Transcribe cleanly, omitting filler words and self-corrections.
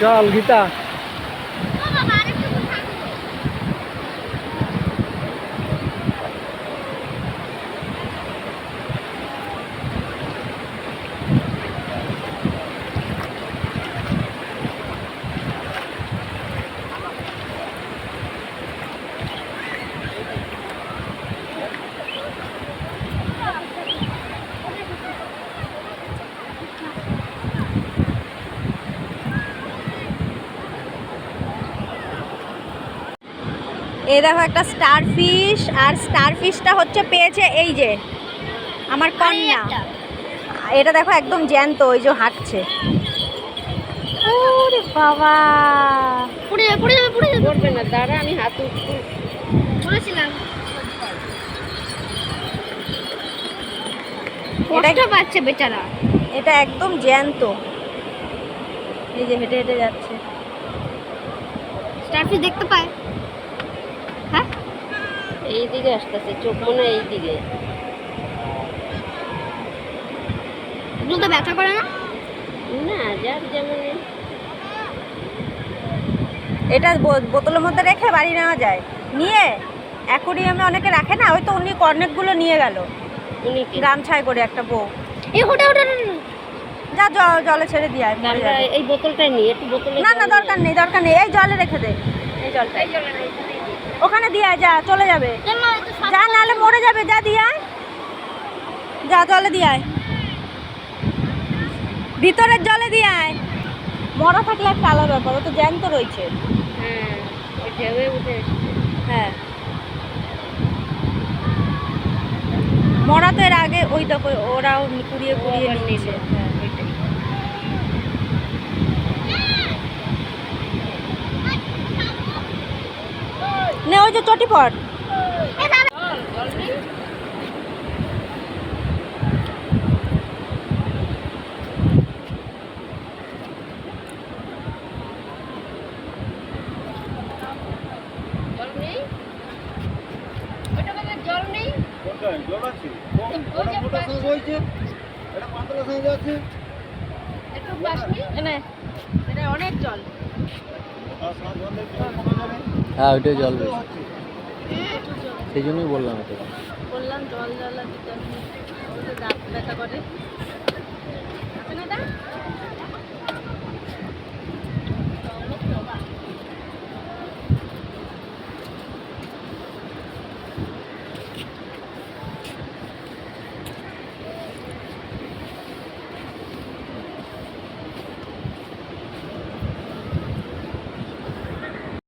চল গীতা। এই দেখো একটা স্টার ফিশ, আর স্টার ফিশটা হচ্ছে পেয়েছে এই যে আমার কন্যা। এটা দেখো একদম জ্যান্ত, ওই যে হাঁটছে। ওরে বাবা, পড়ে যাবে পড়ে যাবে পড়ে যাবে। পড়বে না, দাঁড়া আমি হাত বলেছিলাম। কষ্ট পাচ্ছে বেচারা। এটা একদম জ্যান্ত, এই যে হেঁটে হেঁটে যাচ্ছে। স্টারফিশ দেখতে পায়? হ্যাঁ, এই দিকে আসতেছে, চোখ মনে এই দিকে। এগুলো তো ব্যথা করে না? না, যার যেমন। এটা বোতলের মধ্যে রেখে বাড়ি নেওয়া যায়, নিয়ে অ্যাকোরিয়ামে অনেকে রাখে না, ওই তো উনি কর্নেটগুলো নিয়ে গেল গামছায় করে একটা বউ। এই ওটা ওটা যা জলে ছেড়ে দিয়ে আয়। আমরা এই বোতলটাই নিই, একটু বোতলে। না না, দরকার নেই দরকার নেই, এই জলে রেখে দে, এই জলটা ওখানে দিয়ে আয়, যা চলে যাবে, যা নাহলে মরে যাবে, যা দিয়ে আয়, যা জলে দিয়ে আয়, ভিতরের জলে দিয়ে আয়। মরা থাকলে একটা আলাদা ব্যাপার, ও তো জ্যান্ত রয়েছে। হ্যাঁ, ওই ঢেউয়ে উঠে। হ্যাঁ, মরা তো এর আগে ওই দেখো ওরাও কুড়িয়ে কুড়িয়ে নিচ্ছে। হ্যাঁ, ওইটাই। নে ওই যে চটি পট। অনেক জল। হ্যাঁ, ওইটাই জল বেশি, সেই জন্যই বললাম এটা। বললাম জল জল দাঁত ব্যথা করে।